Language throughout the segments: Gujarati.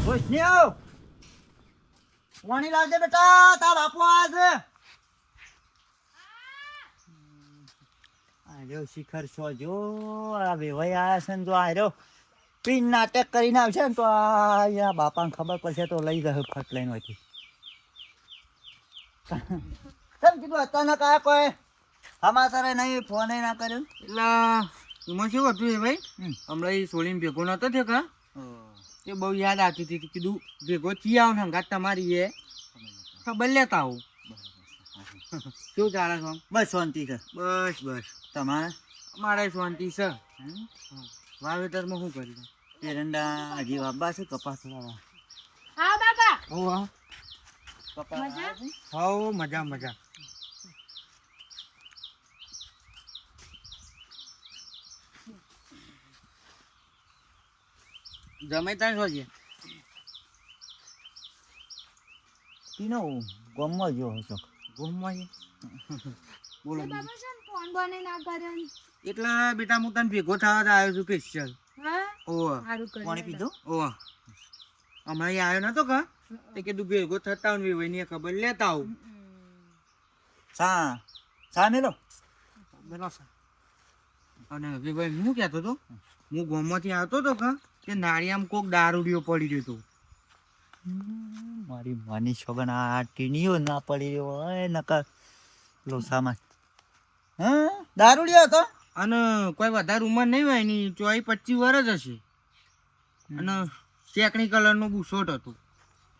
રોશનીઓ પાણી લાવજે બેટા, તાર બાપુ આવે છે. આર્યો શિખર છો જો આ વેવાઈ આયા છે ને તો આર્યો પીન નાટક કરીને આવશે ને તો આ બાપાને ખબર પડશે તો લઈ જશે ફટ લઈને હોયથી. કેમ કીધું અચાનક આયા કોઈ સમાચાર નહીં, ફોન ના કર્યો? એટલે એમાં શું હતું એ ભાઈ, હમણાં એ સોળીને ભેગો નતો થયો કા, તે બહુ યાદ આવતી હતી કે કીધું ભેગો થી આવ ને હંગાત તમારી એ ખબર લેતા આવું. શું ચાલે છે? બસ શાંતિ છે. બસ બસ. તમારે? અમારે શાંતિ છે. વાવેતરમાં શું કર્યું? એરંડા હજી વાવવા છે, કપાસ વાવવા. હા બાપા. ઓહ કપાસ વાવ્યા છે? હા મજા મજા. જમે ત્યાં શું છે? તીનો ગામમાં ગયો હતો. ગોમમાં છે? બોલો બીજું. બાપા છે ને ફોન બને ના કર્યો ને. એટલે બેટા હું તને ભેગો થવા જ આવ્યો છું સ્પેશિયલ. હા ઓહ સારું કર્યું. પાણી પીધું? ઓહ હમણાં એ આવ્યો નતો કા, તે કીધું ભેગો થતા હોય ને એની ખબર લેતા આવું. સા મેલો બેનો સા. અને ભાઈ હું કહેતો હતો, હું ગામમાંથી આવતો હતો કા, તે નાળિયામ કોક દારૂડિયો પડી રહ્યો હતો. મારી માની છોગન આ ટીણીઓ ના પડી રહ્યો હોય નકર લોસામાં. હા દારૂડિયો હતો અને કોઈ વધારે ઉંમર નહીં હોય એની 24-25 વર્ષ હશે. અને ચેકણી કલરનો બુશર્ટ હતો,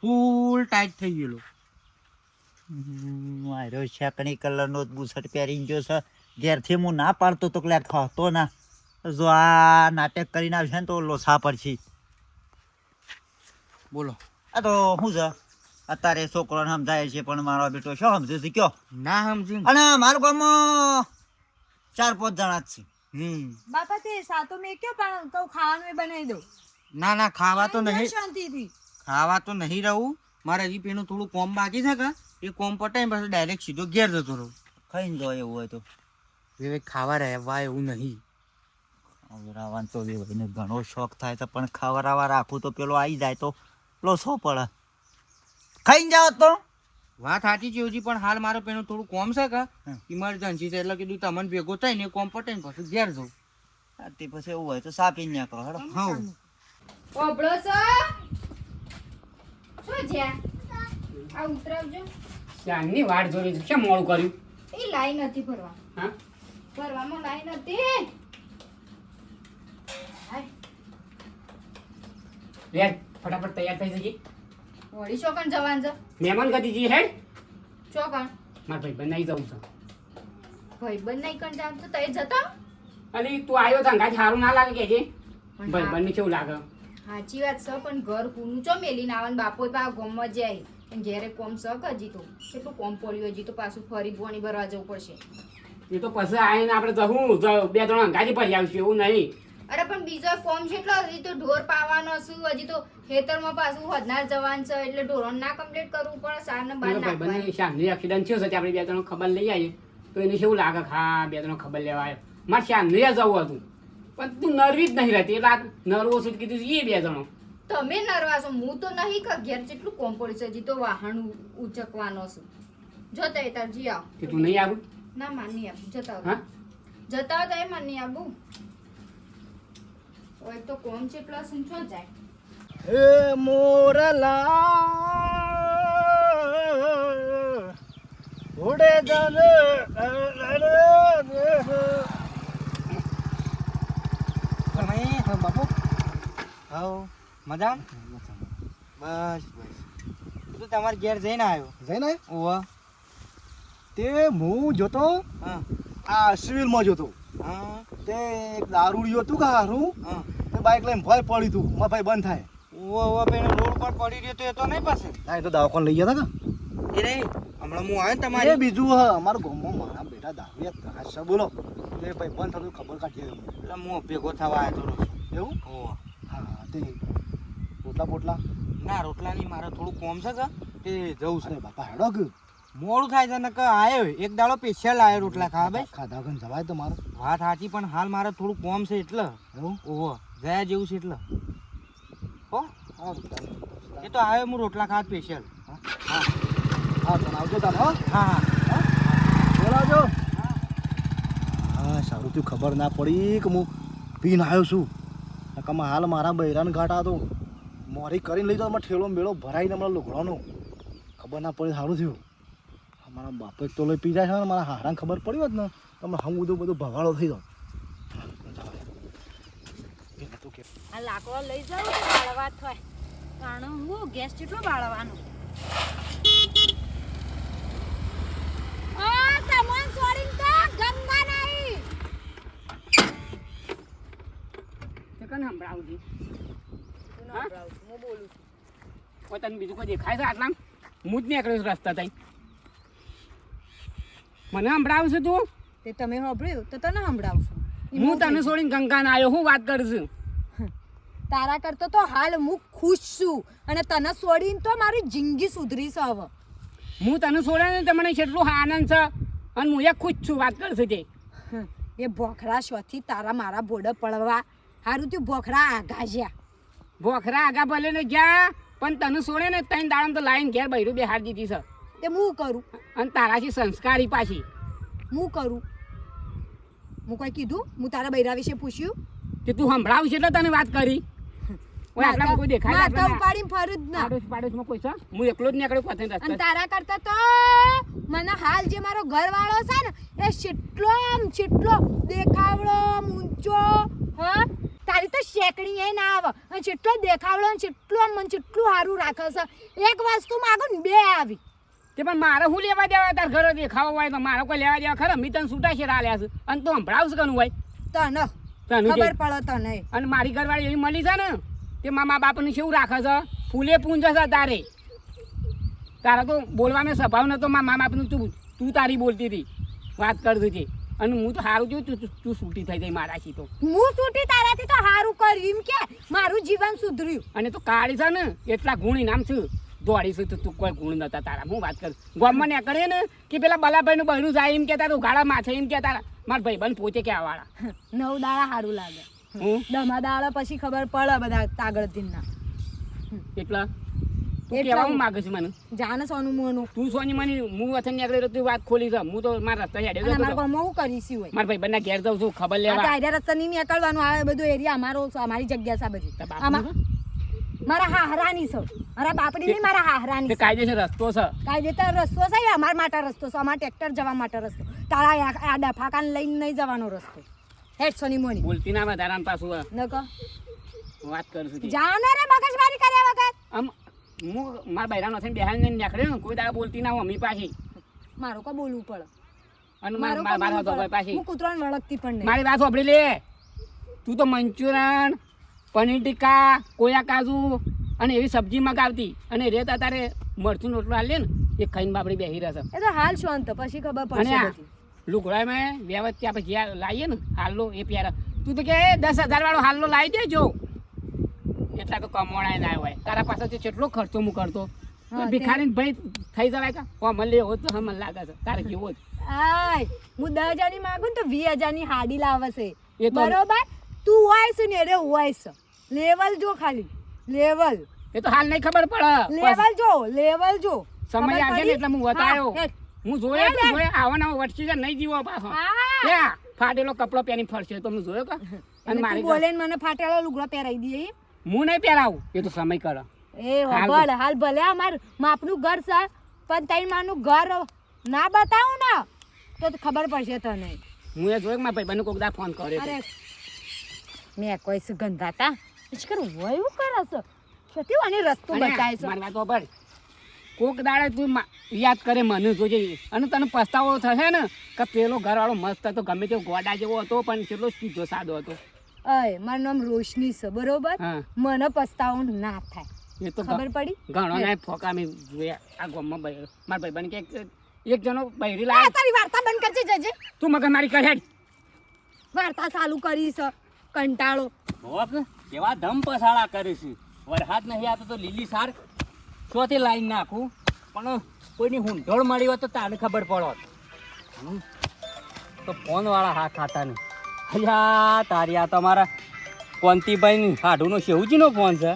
ફૂલ ટાઈટ થઈ ગયેલો. મારો શેકણી કલરનો બુશર્ટ પહેરીને ગયો છે. ઘેરથી હું ના પાડતો તો એટલે ખાતો ના. જો આ નાટક કરીને આવશે ને તો લોસા પડશે. બોલો. આ તો શું છે અત્યારે છોકરોને સમજાય છે પણ મારો બેટો શું સમજે છે કયો? ના સમજી. અને મારું ગામમાં 4-5 જણા જ છે. બાપા તે સાતો મેં કયો પણ કહું ખાવાનું એ બનાવી દઉં. ના ના ખાવા તો નહીં, શાંતિથી. ખાવા તો નહીં રહું. મારે હજી પેલું થોડું કોમ બાકી છે કે એ કોમ પટાઈને પછી ડાયરેક્ટ સીધો ઘેર જતો રહું. ખાઈને જાય એવું હોય તો હવે ખાવા રહેવા એવું નહીં. રાવણ તો વેવાઈને ઘણો શોખ થાય છે પણ ખવડાવવા રાખું તો પેલો આવી જાય તો લોસો પડે. ખાઈને જાવ તો વાત સાચી છે હજી, પણ હાલ મારે પેલું થોડું કોમ છે કે ઇમરજન્સી છે એટલે કીધું તમને ભેગો થઈને કોમ પટાઈને પછી ઘેર જવું. તે પછી એવું હોય તો સાપી નાખો હેડો. હા ઓબળો છો શું જ્યાં આ ઉતરાવજો. શાનની વાટ જોઈ છે, કેમ મોડું કર્યું? એ લાઈન હતી ભરવા. હા ભરવામાં લાઈન હતી. લે ફટાફટ તૈયાર થઈ જજે. વળી ચોકણ જવાન છે. મહેમાન ગતિ જી હેડ. ચોકણ મારા ભાઈ બનાવી જાઉં છું. ભાઈબંધ નહીં કણ જાવ તો તઈ જતા. અને તું આવ્યો તો અંગાજ સારું ના લાગે કે છે ભાઈ બંને કેવું લાગે? સાચી વાત છે પણ ઘર કુનું ચો મેલીને આવે ને બાપો પા ગોમમાં જાય પણ ઘેરે કોમ શક હજી તો કેટલું કોમ પડ્યું હજી તો પાછું ફરી પોણી ભરવા જવું પડશે. એ તો પછી આવીને આપણે જવું બે ત્રણ અંગાજી ભરી આવશું એવું નહીં. અરે પણ બીજો ફોર્મ કેટલો હજી તો ઢોર પાવાનો શું હજી તો ખેતરમાં પાછું હદનાર જવાન છે એટલે ઢોરણ ના કમ્પ્લીટ કરવું પડે સાર ને બાર ભાઈ બંને નાખવાની. શાનની એક્સિડન્ટ થયો છે આપણે બે ત્રણ ખબર લઈ આવીએ તો એને કેવું લાગે? હા બે ત્રણ ખબર લેવા આવ્યો. મારે શાનની જવું હતું પણ તું નરવી જ નહીં રહેતી એટલે આ નરવો છું કીધું એ બે જણો. તમે નરવા છો હું તો નહીં કે ઘેર જેટલું કોમ પડ્યું છે હજી તો વાહન ઉચકવાનો છું. જતા એ તાર જી આવ કે તું નહીં આવું? ના માન નહીં આવું જતા હા જતા હતા એ માન નહીં આવું. એક તો કોમ જેટલો સંચો જાય. હે મોરલા ઉડે જાને બાપુ. હા મજા બસ બસ. તું તમારે ઘેર જઈને આવ્યો? જઈને ઓવા તે હું જોતો હા આ સિવિલમાં જોતો હા તે એક દારૂડિયો હતું કે હારું હા. તે બાઇક લઈને ભય પડી તું મારા ભાઈ બંધ થાય ઓવા ઓવા પેલો રોડ પર પડી રહ્યો તો એ તો નહીં પાસે ના એ તો દવાખાને લઈ ગયા હતા એ નહીં હમણાં હું આવ્યો ને કે તમારી એ બીજું હ અમારું ગામમાં મારા બેટા દારૂ ત્રાસ છે બોલો તે ભાઈ બંધ થતું ખબર કાઢી એટલે હું ભેગો થવા આવ્યો તો એવું ઓવા હા તે પોટલા પોટલા ના રોટલાની મારે થોડું કોમ છે કે તે જવું છે. અરે બાપા હેડો કે મોડું થાય છે ને કે આવ્યો એક દાડો સ્પેશિયલ આવ્યો રોટલા ખાવા ભાઈ. ખાધા વગર જવાય તો મારે વાત સાચી પણ હાલ મારે થોડું કોમ છે એટલે એવું ઓહો ગયા જેવું છે એટલે હો એ તો આવ્યો હું રોટલા ખાવા સ્પેશિયલ. હા તો આવજો તમે હો. હા હા બોલાવજો. હા સારું થયું ખબર ના પડી કે હું પીને આવ્યો છું. નકામાં હાલ મારા બૈરાન ઘાટા તો મોરી કરીને લઈ જાઓ ઠેલો મેળો ભરાઈને હમણાં લુગડાનો ખબર ના પડી. સારું થયું મારા બાપે તો લઈ પી જાય છે ને મારા હારાને ખબર પડી હોત ને તમે હમ બધું ભવાળો થઈ જાઓ. આ લાકડો લઈ જાવ તો બાળવા થાય કારણ હું ગેસ કેટલો બાળવાનો આ તમન છોડીને તો ગંગા નહીં તે કને સંભળાવું છું હું બોલું છું કોઈ તને બીજું કોઈ દેખાય છે આટલા હું જ નીકળ્યો છું રસ્તા થઈ મને સંભળાવું છું તું તે તમે સાંભળ્યું તો તને સંભળાવશું હું તને છોડીને ગંગાને આવ્યો હું વાત કરું છું તારા કરતો તો હાલ હું ખુશ છું અને તને છોડીને તો મારી જિંદગી સુધરી છે હવે હું તને છોડ્યા ને તો મને કેટલું આનંદ છે અને હું એ ખુશ છું વાત કરું છું તે એ ભોખરા શોથી તારા મારા બોર્ડર પડવા હારું તું ભોખરા આઘા જ્યા ભોખરા આગા ભલે ને જ્યાં પણ તને છોડે ને ત્રણ દાડમ તો લાઈન ઘેર બૈરું બેહાર દીધી છે તે હું કરું અને તારાથી સંસ્કારી પાછી હું કરું હું કોઈ કીધું હું તારા બૈરા વિશે પૂછ્યું કે તું સંભળાવું છે એટલે તને વાત કરી ઓય આટલા કોઈ દેખાય માથા ઉપાડીને ફરું જ ના પાડોશમાં કોઈ છે હું એકલો જ નીકળ્યો પથે અને રસ્તે તારા કરતા તો મને હાલ જે મારો ઘરવાળો છે ને એ ચેટલો દેખાવડો ઊંચો હા તારી તો શેકણી એ ના આવે અને ચેટલો દેખાવડો અને ચેટલું સારું રાખે છે એક વસ્તુ માગો ને બે આવી તે પણ મારે શું લેવા દેવા તાર ઘરે દેખાવો હોય તો મારો કોઈ લેવા દેવા ખરા મી તને છૂટા છે રાલ્યા છે અને તું સંભળાવશે કનું હોય તને તને ખબર પડે તને અને મારી ઘરવાળી એવી મળી છે ને તે મા બાપને કેવું રાખે છે ફૂલે પૂંજ છે તારે તારા તો બોલવાનો સ્વભાવ નતો મા બાપનું તું તારી બોલતી હતી વાત કરતી હતી અને હું તો સારું જોયું તું છૂટી થઈ જાય મારાથી તો હું છૂટી તારાથી તો સારું કર્યું એમ કે મારું જીવન સુધર્યું અને તો કાળી છે ને એટલા ગુણી નામ છું દોડીશું તો તું કોઈ ગુણ નતા તારા હું વાત કરું ગામમાં નીકળે ને કે પેલા બલાભાઈનું બહેરું જાય એમ કહેતા તું ગાળા માથે એમ કહેતા મારા ભાઈબંધ પોતે કહેવાવાળા 9 દાડા સારું લાગે હું 10 દાડા પછી ખબર પડે બધા તાગળ દિનના એટલા તું કહેવા હું માગે છે મને જાને સોનું મોનું તું સોની મને હું વચન નીકળેલો તું વાત ખોલી છે હું તો મારા રસ્તા હેડે અને અમારા ગામમાં હું કરીશું હોય મારા ભાઈબંધના ઘેર જાઉં છું ખબર લેવા આ રસ્તા નહીં નીકળવાનું આવે બધું એરિયા અમારો છે અમારી જગ્યા છે બધી તારા આમાં બાપનું મારા હાહરાની છે મારા બાપડી નહીં મારા હાહરાની તે છે કાયદેસર રસ્તો છે કાયદેસર રસ્તો છે એ અમારા માટે રસ્તો છે અમારા ટ્રેક્ટર જવા માટે રસ્તો તારા આ ડફાકાને લઈને નહીં જવાનો રસ્તો હેડ સોની મોની બોલતી ના વધારાને પાછું ન કહો વાત કરું છું જાને રે મગજમારી કર્યા વગર આમ હું મારા બૈરાનો થઈને બેહાડીને નીકળ્યો ને કોઈ દાડા બોલતી ના હું અમી પાછી મારો કો બોલવું પડે અને મારો કો મારા બોલવું પડે. પાછી હું કૂતરાને વળગતી પણ નહીં મારી વાત સાંભળી લે તું તો મંચુરિયન પનીર ટિક્કા કોયા કાજુ અને એવી સબ્જી મગાવતી અને રેત અત્યારે મરચું રોટલો હાલ લે ને એ ખાઈને બાપડી બેસી રહેશે એ તો હાલ શાંત પછી ખબર અને પડશે આ બધી લુગડામાં વ્યવસ્થિત ત્યાં પછી જ્યાં લાવીએ ને હાલ્લો એ પ્યારા તું તો કે 10,000 વાળો હાલ્લો લાવી દેજો એટલા તો કમોણાય ના હોય તારા પાસે કેટલો ખર્ચો હું કરતો હા, ભિખારી ભાઈ થઈ જવાય કા હો મને લેવો તો મને લાગે છે તારે કેવો જ આય હું 10,000 ની માંગુ ને તો 20,000 ની હાડી લાવે છે એ તો- બરોબર તું હોય છે ને રે હોય છે લેવલ જો ખાલી લેવલ એ તો હાલ નહીં ખબર પડે લેવલ જો સમય ખબર આવશે ને પડી? એટલે હું બતાવ્યો હા, હેડ. હું જોયો તો જોયો આવા વટકી છે નહીં જીવો પાછો હા. ત્યાં ફાટેલો કપડો પહેરી ફરશે તો હું જોયો કા અને અને મારી તું બોલે ને મને ફાટેલો લુગડો પહેરાઈ દે એમ? હું નહીં પહેરાવું એ તો સમય કરે એ ભલે હાલ ભલે અમાર માપનું ઘર છે પણ તઈ માનું ઘર ના બતાવું ને તો ખબર પડશે તને હું એ જોયો કે મારા ભાઈબંધને કોક દા ફોન કર્યો અરે મેં કોઈ સુગંધાતા કર હોય એવું કરે છે છતી અને રસ્તો બતાય છે મારી વાત સાંભળ. કોક દાડે તું યાદ કરે મને જોજે અને તને પસ્તાવો થશે ને કે પેલો ઘરવાળો મસ્ત હતો ગમે તેવો ગોડા જેવો હતો પણ કેટલો સીધો સાદો હતો અય મારું નામ રોશની છે બરોબર હા મને પસ્તાવો ના થાય એ તો ખબર પડી ઘણો ના ફોકા મેં જોયા આ ગામમાં મારા ભાઈબંધ કે એક જણો બૈરી આ લાવે તારી વાર્તા બંધ કરજે જજે તું મગજ મારી કરે વાર્તા ચાલુ કરી છે કંટાળો ભોગ કેવા ધમ પસાળા કરે છે વરસાદ નહીં આવતો તો લીલી સાર ચોથી લાઈન નાખું પણ કોઈની હુંઢોળ મળી હોય તો તાને ખબર પડો તો ફોન વાળા હા ખાતા નહીં અલ્યા તારી આ તમારા કોંતીભાઈ હાડુનો શેવજીનો ફોન છે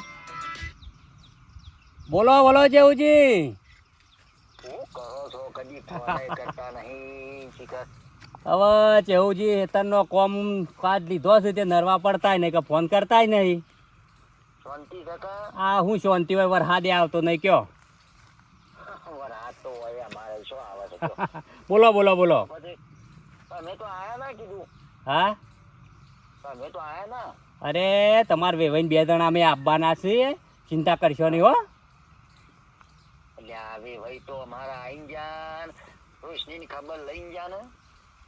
બોલો બોલો જેવજી. હવે જેવજી હેતરનો કોમ કાઢ લીધો છે તે નરવા પડતાય નહીં કે ફોન કરતાય નહીં. આ હું શાંતિ હોય વરસાદે આવતો નહીં કયો. બોલો બોલો બોલો. હા અરે તમારે વેવાઈને 2 જણા અમે આવવાના છે, ચિંતા કરશો નહીં હો.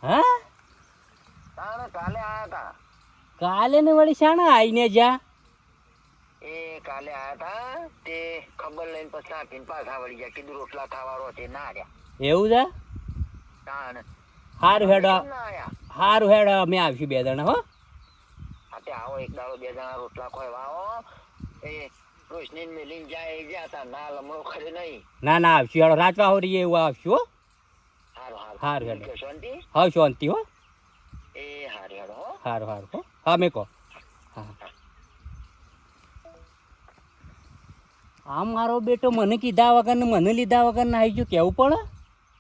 હા કાલે ને વળી શાણા આઈને જા. કાલે આયા તા તે ખબર લઈને પછી આપીને પાછા વળી ગયા, કીધું રોટલા ખાવાળો તે ના રહ્યા. એવું છે. તાણ સારું હેડો ના આયા. સારું હેડો અમે આવશું 2 જણા હો. તે આવો એક દાડો 2 જણા રોટલા ખોવા આવો. એ રોશની મેલીને જાય એ જ્યાં તા ના લમણો ખરે નહીં. ના ના આવશું હેડો રાચવા હો રહીએ એવું આવશું હો. હારું હારું સારું હેડો. શાંતિ. હા શાંતિ હો. એ હારું હેડો હો. સારું સારું હો. હા મેં કહો. હા આમ મારો બેટો મને કીધા વગર ને મને લીધા વગર ના આવી ગયો કેવું પડે.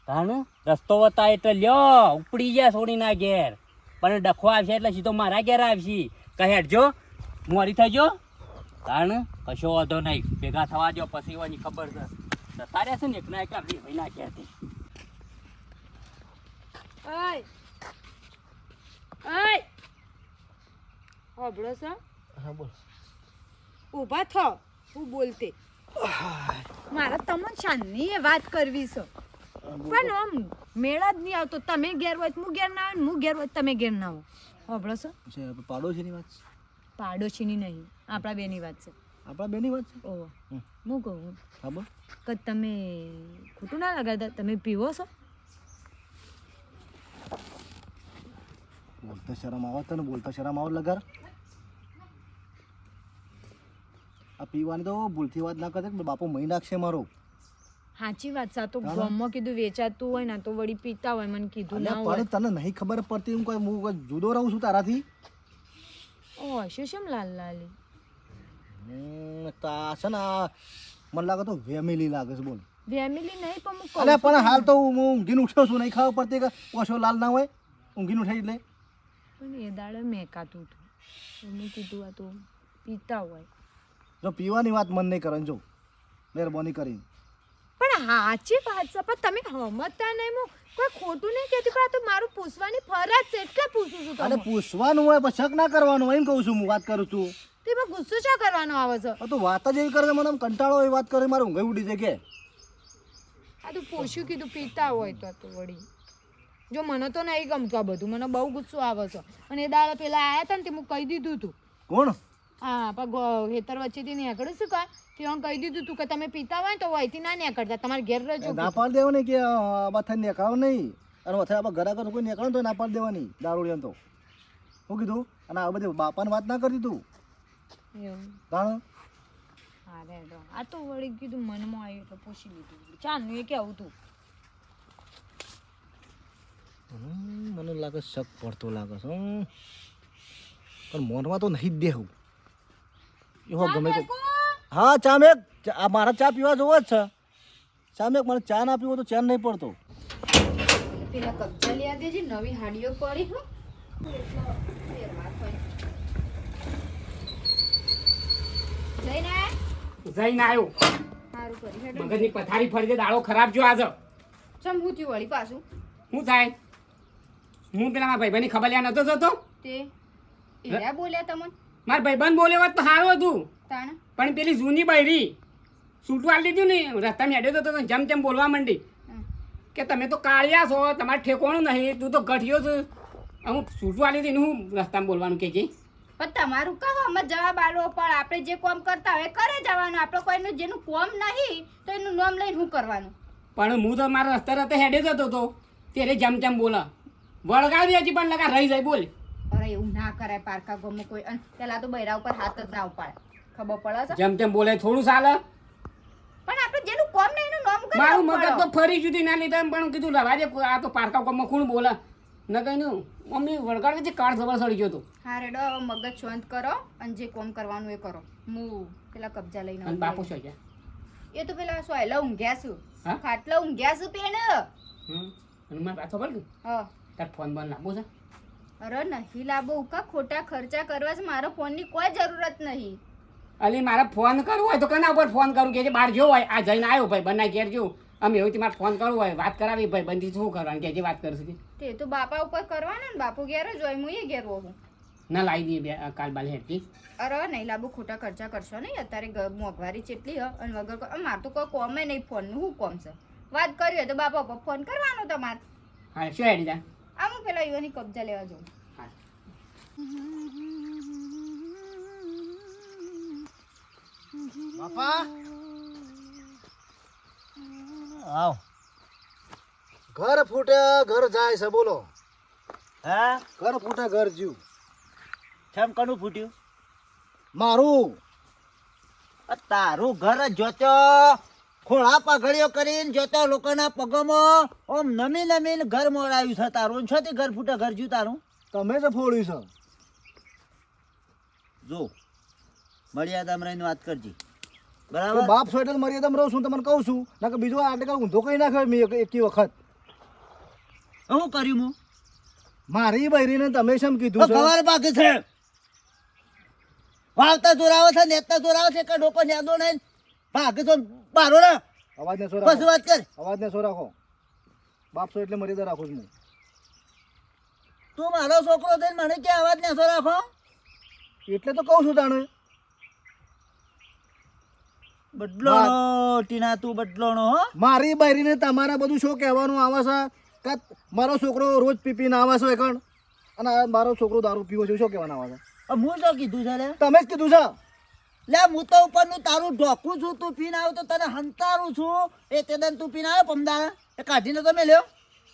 તાણ રસ્તો બતા એટલે લ્યો ઉપડી ગયા છોડીના ઘેર, પણ ડખો આવશે એટલે સીધો મારા ઘેર આવશે. કહે હેડજો મોરી થજો. તાણ કશો વાંધો નહીં, ભેગા થવા દો પછી એવાની ખબર છે. જતા રહેશે ને એકના એક આપણી ભાઈ ના ઘેરથી. ઓય ઓય હોબળો છો? હા બોલ. ઊભા થો, હું બોલતે. મારે તમને શાનની એ વાત કરવી છે, પણ આમ મેળ જ નહીં આવતો. તમે ઘેર હોય તો હું ઘેર ના આવું, હું ઘેર હોય તો તમે ઘેર ના આવો. હોબળો છો? પાડોશીની વાત છે. પાડોશીની નહીં, આપણા બેની વાત છે. આપણા બેની વાત છે. ઓહો હું કહું હા બોલ. કે તમે ખોટું ના લગાડતા, તમે પીવો છો? બોલતા શરમ આવે તને? બોલતા શરમ આવે લગાર? આ પીવાની તો ભૂલથી વાત ના કરતા કે બાપો મહી નાખશે મારો. સાચી વાત છે. આ તો ગામમાં કીધું વેચાતું હોય ને તો વળી પીતા હોય, મને કીધું ના હોય. પણ તને નહીં ખબર પડતી, હું કોઈ જુદો રહું છું તારાથી. ઓ હશે શેમ લાલ લાલી? તા છે ને મને લાગે તો ફેમિલી લાગે છે. બોલ. ફેમિલી નહીં પણ હું કહું અલ્યા છું પણ કે- હાલ તો હું ઊંઘીને ઉઠ્યો છું, નહીં ખબર પડતી કે ઓછો લાલ ના હોય. ઊંઘીને ઉઠાઈ એટલે પણ એ દાડે મેકાતું હતું, મેં કીધું આ તો પીતા હોય. જો પીવાની વાત મન નહીં કરે જો મહેરબાની કરીને. પણ સાચી વાત છે, પણ તમે સમજતા નહીં. હું કોઈ ખોટું નહીં કહેતી, પણ આ તો મારું પૂછવાની ફરજ છે એટલે પૂછું છું અને તમને. પૂછવાનું હોય પણ શક ના કરવાનું હોય એમ કહું છું. હું વાત કરું છું તો એમાં ગુસ્સો શા કરવાનો આવે છે? તો વાત જ એવી કરે છે, મને આમ કંટાળો એ વાત કરે, મારે ઊંઘ ઉડી જાય કે આ તો પૂછ્યું કીધું પીતા હોય તો વળી. જો મને તો નહીં ગમતું આ બધું, મને બહુ ગુસ્સો આવે છે. અને એ દાડે પેલા આવ્યા હતા ને તે હું કહી દીધું હતું. કોણ? હા પણ હેતર વચ્ચેથી નીકળ્યું શું કા ત્યાં કહી દીધું તું કે તમે પીતા હોય ને તો અહીંથી ના નીકળતા, તમારે ઘેર રહેજો. ના પાડી દેવાની કે માથા નીકળો નહીં, અને માથે આપણે ઘર આગળ કોઈ નીકળો તો ના પાડી દેવાની દારૂડિયા તો. શું કીધું? અને આ બધી બાપાને વાત ના કરતી તું. એવું કારણ હા રેડો. આ તો વળી કીધું મનમાં આવ્યું એટલે પૂછી લીધું. ચાલનું એ કેવું તું? મને લાગે શક પડતો લાગે છે, પણ મોનમાં તો નહીં જ દેવું એવો ગમે તો. હા ચામેક, મારા ચા પીવા જોવો જ છે. ચામેક મને ચા ના પીવો તો ચેન નહીં પડતો. પેલા કબજા લઈ દેજે, નવી હાડીઓ પડી હો. જઈને જઈને આવ્યો. સારું કરી હેડો. મગજની પથારી ફરી દે, દાડો ખરાબ જો આજ. ચમ હું થયું વળી પાછું? શું થાય? હું પેલા મારા ભાઈબંધની ખબર લેવા નતો જતો. તે એરા બોલ્યા તમને? મારા ભાઈબંધ બોલ્યો હોત તો સારું હતું, તાણ પણ પેલી જૂની બૈરી સૂટું આલી દીધું ને રસ્તામાં હેડ્યો તો જેમ તેમ બોલવા માંડી કે તમે તો કાળિયા છો, તમારે ઠેકોણું નહીં, તું તો ગઠિયો છું. અમુક સૂટું આલી દીધું, હું રસ્તામાં બોલવાનું કે છે. પણ તમારું કહેવામાં જવાબ આલો, પણ આપણે જે કામ કરતા હોય કરે જવાનું. આપણે કોઈનું જેનું કામ નહીં તો એનું નામ લઈને શું કરવાનું? પણ હું તો મારા રસ્તે રસ્તે હેડે જતો હતો, ત્યારે જેમ તેમ બોલા વળગાવી હજી પણ લગા રહી જાય બોલ. અરે એવું ના કરાય પારકા ગમે કોઈ. અને પેલા તો બૈરા ઉપર હાથ જ ના ઉપાડે, ખબર પડે છે? જેમ તેમ બોલે થોડું ચાલે. પણ આપણે જેનું કામ નહીં એનું નામ કરે. મારું મગજ તો ફરી જુદી ના લીધા, પણ કીધું રવા દે, આ તો પારકા કોમમાં કોણ બોલે ન કહીનું. મમ્મી વળગાડે છે, કાળ સવાર સડી ગયો હતો. હા રેડો, હવે મગજ શાંત કરો અને જે કામ કરવાનું એ કરો. હું પેલા કબજા લઈને અને બાપુ શું છે? એ તો પેલા સોયલા ઊંઘ્યા છું હા? ખાટલા ઊંઘ્યા છું પેણ અને મને પાછો બોલ હા તાર ફોન બંધ લાવવો છે અરે નહીં લાવો ઉકા ખોટા ખર્ચા કરવા છે મારો ફોનની કોઈ જરૂરત નહીં અલી મારે ફોન કરવો હોય તો કના ઉપર ફોન કરું કે જે બહાર જો હોય આ જઈને આવ્યો ભાઈ બના ઘેર જો અમે એવું મારે ફોન કરવો હોય વાત કરાવી ભાઈ બંધી શું કરવાનું કે જે વાત કરશું તે તો બાપા ઉપર કરવાનો ને બાપુ ઘેર જ હોય હું એ ઘેર હોઉં ના લાવી દઈએ બે કાલ બાલ હેઠી અરે નહીં લાવો ખોટા ખર્ચા કરશો નહીં અત્યારે મોંઘવારી ચેટલી હ અને વગર મારે તો કોઈ કોમે નહીં ફોનનું શું કોમ છે વાત કરી હોય તો બાપા ઉપર ફોન કરવાનો તમારે હા શું હેડી જા આમ હું પેલા યુવાની કબજા લેવા જાઉં હા બાપા આવ ઘર ફૂટે ઘર જાય છે બોલો હા ઘર ફૂટે ઘર જ્યું કેમ કનું ફૂટ્યું મારું આ તારું ઘર જ જોતો ખોળા પગડીઓ કરીને જોતો લોકોના પગમાં ઓમ નમી નમીને ઘર મોડાયું છે તારું છોથી ઘર ફૂટે ઘર જ્યું તારું તમે જ ફોડ્યું છે જો મર્યાદામાં રહીને વાત કરજી તો બરાબર બાપ છો એટલે મર્યાદામાં રહું છું તમને કહું છું ના કે બીજું આટલે ઊંધો કહી નાખ્યો મેં એકી વખત શું કર્યું હું મારી બૈરીને તમે શેમ કીધું છે ખબર બાકી છે વાવતા જોરાવે છે નેતા જોરાવે છે કે ડોકો નેદો નહીં ભાગે તો બારો ને અવાજ ને સો પછી રાખો વાત કર અવાજ ને સો રાખો બાપ છો એટલે મર્યાદા રાખું છું હું તું મારો છોકરો થઈને મને કે અવાજ ને સો રાખો એટલે તો કહું છું તાણે બદલો ટીના તું બદલોનો હો મારી બૈરીને તમારે બધું શું કહેવાનું આવે છે કે મારો છોકરો રોજ પીપીને આવે છે એકણ અને આ મારો છોકરો દારૂ પીવો છે શું કહેવાનું આવે છે હું તો કીધું છે લે તમે જ કીધું છે લે હું તો ઉપરનું તારું ઢોકું છું તું પીને આવ્યો તો તને હંતારું છું એ તે દન તું પીને આવ્યો પમદાર એ કાઢીને તમે લ્યો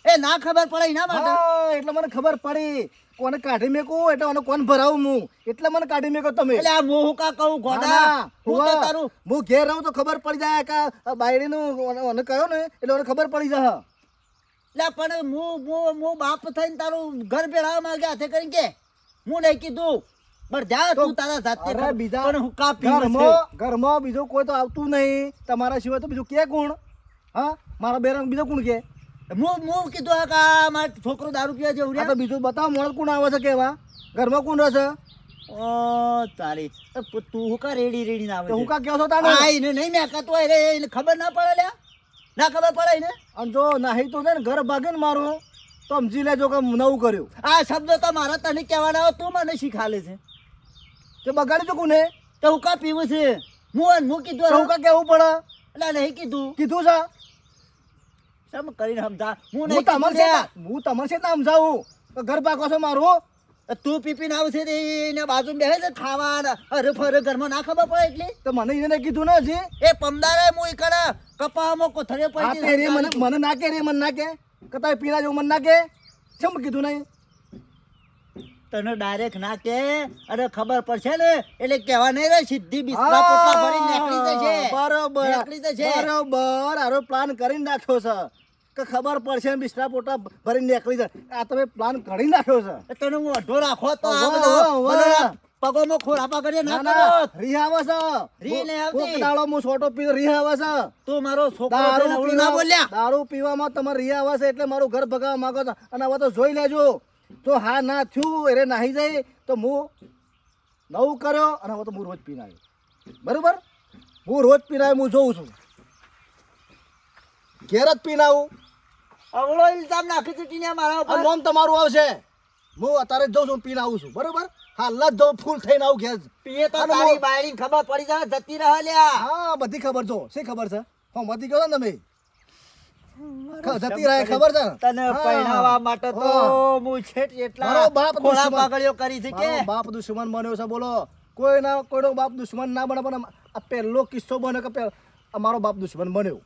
એ ના ખબર પડે એના માટે હા, એટલે મને ખબર પડી કોને કાઢી મેકું એટલે મને કોણ ભરાવું હું એટલે મને કાઢી મેકો તમે એટલે આ મોહ કા કહું ના, ગોડા ના, હું તો હુવા. તારું હું ઘેર રહું તો ખબર પડી જાય કે આ બાયડીનું મને કહ્યો ને એટલે મને ખબર પડી જાય લે પણ હું બાપ થઈને તારું ઘર ભેળાવા માંગે હાથે કરીને કે હું નહીં કીધું પણ જા તું તારા જાતે અરે કર. બીજા પણ હું કા પીવું છે? ઘરમાં બીજું કોઈ તો આવતું નહીં તમારા સિવાય તો બીજું કે કોણ હા મારા બેરંગ બીજો કોણ કે હું કીધું આ કા મારો છોકરો દારૂ પીવા જેવું આ તો બીજું બતાવો મોડલ કોણ આવે છે કેવા ઘરમાં કોણ રહે છે ઓ તારી તું હું કા રેડી ના આવે તો હું છે? કા કહો છો તાને આ એને નહીં મેકાતો હોય રે એને ખબર ના પડે લ્યા ના ખબર પડે એને અને જો નહીં તો છે ને ઘર ભાગે ને મારું તો સમજી લેજો કે નવું કર્યું આ શબ્દ તો મારા તને કહેવાના હોય તું મને શીખાલે છે તે બગાડી ચૂકું ને તો હું કા પીવું છે હું કીધું તો હું કા કેવું પડે એટલે નહીં કીધું કીધું છે સમ કરીને સમજા હું હું નહીં તમારે છે ને સમજાવું કે ઘર ભાગો છો મારું તું પીપીને આવશે રે એને બાજુ બેસે છે ખાવા અરે ફરે ઘરમાં ના ખબર પડે એટલી તો મને એને કીધું ને હજી એ પમદારે હું ઈ કરે કપામાં કોથળે આ પડી તે રે મને ના કે રે મને ના કે તારે પીના જેવું મને ના કે કેમ કીધું નહીં તને ડાયરેક્ટ ના કે અરે ખબર પડશે ને એટલે કહેવા નહીં રે સીધી બિસ્તરા પોટલા ભરી નીકળી જશે બરોબર નીકળી જશે બરોબર આરો પ્લાન કરીને નાખ્યો છે કે ખબર પડશે ને બિસ્તરા પોટલા ભરીને નીકળી જાય આ તમે પ્લાન કરી નાખ્યો છે તને હું અઢો રાખો તો આ વાહ, બધો વાહ, વાહ. બધો પગોમાં ખોરા પકડીએ ના ના કરો ના રી આવે છે રી નહીં આવતી. કોક દાડો હું છોટો પીતો રી આવે છે તું મારો છોકરો દારૂ થઈને અવળું ના બોલ્યા દારૂ પીવામાં તમારે રી આવે છે એટલે મારું ઘર ભગાવવા માંગો છો અને હવે તો જોઈ લેજો તો હા ના થયું એને નાહી જાય તો હું નવું કર્યો અને હવે તો હું રોજ પીને આવ્યો બરોબર હું રોજ પીને આવ્યો હું જોઉં છું ઘેર જ પીને આવું અવળો ઇલ્ઝામ નાખી દીધી ને મારા આ ઉપર લોન તમારું આવશે હું અત્યારે જ જાઉં છું પીને આવું છું બરોબર હાલ જ જાઉં ફૂલ થઈને આવું ઘેર પીએ તો અને તારી હું- બાયડી ખબર પડી જાય જતી રહે લ્યા હા બધી ખબર છો શી ખબર છે હું મતી ગયો ને તમે જતી રહે ખબર છે ને? તને હા. પહેરાવા માટે તો હા. હું છેટ એટલા મારો બાપ ખોળા દુશ્મન. પાગળીઓ કરી છે કે મારો બાપ દુશ્મન બન્યો છે બોલો કોઈનો બાપ દુશ્મન ના બને પણ આ પહેલો કિસ્સો બને કે અમારો બાપ દુશ્મન બન્યો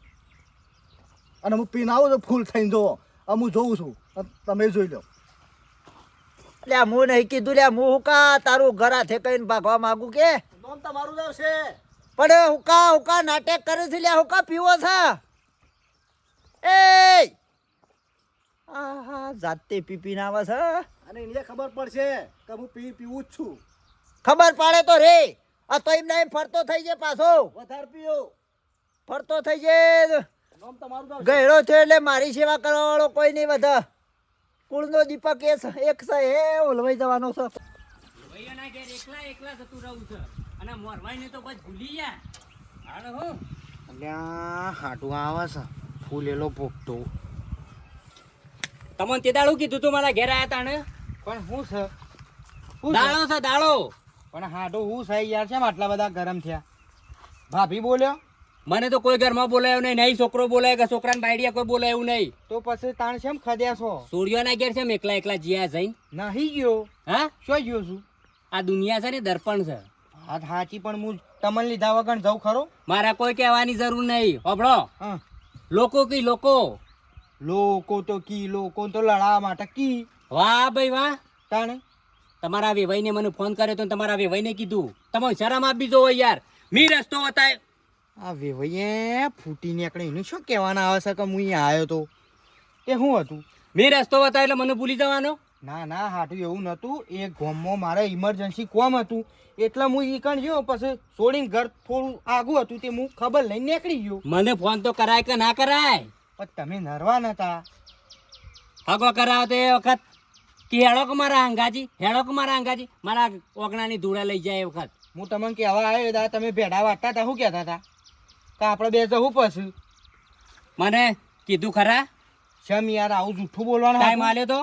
અને હું પીને આવું તો ફૂલ થઈને જોવો હું જોઉં છું અને તમે જોઈ લો લે હું નહીં કીધું લે હું હુકા તારું ઘર હાથે કઈને ભાગવા માંગુ કે લોન તમારું જ આવશે પણ હુકા નાટક કરે છે લે હુકા પીવો છે એ આહા જાતે પીપીને આવે છે અને એને ખબર પડશે કે હું પીવું જ છું ખબર પડે તો રે આ તો એમ ના એમ ફરતો થઈ જાય પાછો વધારે પીઓ ફરતો થઈ જાય નામ તમારું તો ગયડો થયો એટલે મારી સેવા કરવા વાળો કોઈ નહીં વધે. કુળનો દીપક એક છે એ ઓલવાઈ જવાનો છે. ભાઈઓના ઘેર એકલા એકલા જતું રહું છે અને મોરવાઈને તો બસ ભૂલી જા હાલ હું અલ્યા હાટું આવે છે ફૂલેલો પોપટો. તમને તે દાડું કીધું તું મારા ઘેર આયા તાણે પણ શું છે શું છે? દાડો છે દાડો. પણ હાટું હું છે યાર કેમ આટલા બધા ગરમ થયા? ભાભી બોલ્યો મને તો કોઈ ઘરમાં બોલાયો નહીં, નહીં છોકરો બોલાય કે છોકરાને બાયડિયા કોઈ બોલાયું નહીં. તો પછી તાણ કેમ ખદ્યા છો? સૂર્યોના ઘેર છે એકલા એકલા જીયા જઈને. નહીં ગયો. હા શું ગયો છું? આ દુનિયા છે ને દર્પણ છે. હાથ હાચી પણ હું તમને લીધા વગર જઉં ખરો? મારા કોઈ કહેવાની જરૂર નહીં. હોભળો, હા લોકો કી લોકો. લોકો તો કી લોકો તો લડાવવા માટે કી વાહ ભાઈ વાહ. તાણે તમારા વેવાઈને મને ફોન કર્યો તો તમારા વેવાઈને કીધું તમે શરમ આપી દો યાર. મી રસ્તો બતાય. આ વેવાઈએ ફૂટી નીકળે એનું શું કહેવાના આવે છે કે હું અહીંયા આવ્યો તો એ શું હતું? મી રસ્તો બતાય એટલે મને ભૂલી જવાનો. ના ના હાટું એવું નતું. એ ગામમાં મારે ઇમરજન્સી કોમ હતું એટલે હું ઈ કણ ગયો. પછી છોડીને ઘર થોડું આગું હતું તે હું ખબર લઈને નીકળી ગયો. મને ફોન તો કરાય કે ના કરાય? પણ તમે નરવા નતા. હગો કરાવો તો એ વખત કે હેડો કે મારા અંગાજી, હેડો કે મારા અંગાજી મારા ઓગણાની ધૂળા લઈ જાય એ વખત. હું તમને કહેવા આવ્યો હતા તમે ભેડા વાટતા હતા. શું કહેતા હતા કે આપણે બે જવું પછી? મને કીધું ખરા શમ યાર આવું જૂઠું બોલવાનું ટાઈમ હતું? આલ્યો તો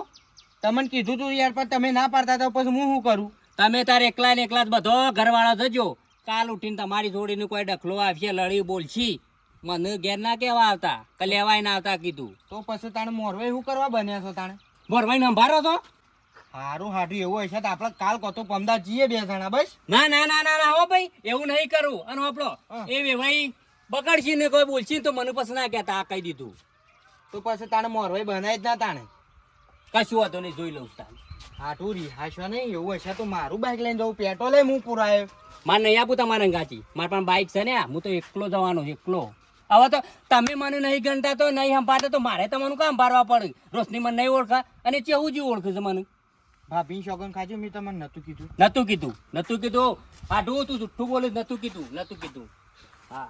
તમને કીધું તું યાર પણ તમે ના પાડતા તો પછી હું શું કરું? તમે તાર એકલા ને એકલા જ બધો ઘરવાળો જજો. કાલ ઉઠીને તમારી જોડીને કોઈ ડખલો આવશે લડી બોલશી મને ઘેર ના કેવા આવતા કે લેવાય ના આવતા કીધું. તો પછી તાણે મોરવાઈ શું કરવા બન્યા છો તાણે? ભરવાઈ સંભારો છો? સારું હાટું એવું હશે તો આપણે કાલ કતો પમદા જઈએ બે જણા બસ. ના ના ના ના ના હો ભાઈ એવું નહીં કરું. અને આપણો હા. એ વેવાઈ બગડશી ને કોઈ બોલશી ને તો મને પછી ના કહેતા આ કહી દીધું. તો પછી તાણે મોરવાઈ બનાય જ ના તાણે. કશું હતો નહીં જોઈ લઉં તાન. હાટું રિહાશો નહીં એવું હશે તો મારું બાઈક લઈને જવું. પેટ્રોલ હું પુરાયો. મારે નહીં આપું તમારે અંગાચી. મારા પણ બાઈક છે ને હું તો એકલો જવાનો એકલો. હવે તો તમે મને નહીં ગણતા તો નહીં સંભાળતા તો મારે તમારું કામ ભરવા પડે. રોશની મને નહીં ઓળખા અને ચેવું જેવું ઓળખે છે મને. ભાભી શોગન ખાજો મેં તમને નતું કીધું. નતું કીધું આઢું તું જુઠ્ઠું બોલીશ. નતું કીધું. હા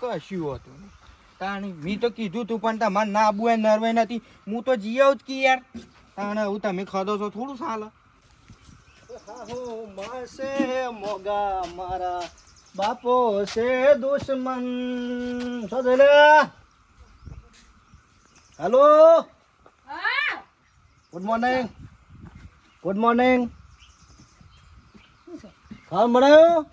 કશું હતું નહીં તાણે. મેં તો કીધું તું પણ તમારે ના આબુ એ નરવાઈ નથી. હું તો જીવ જ કી યાર. તાણે હું તમે ખાધો છો થોડું ચાલે. માસે મોગા મારા બાપો છે દુશ્મન. Hello, good morning. Good morning. હા મળ્યો.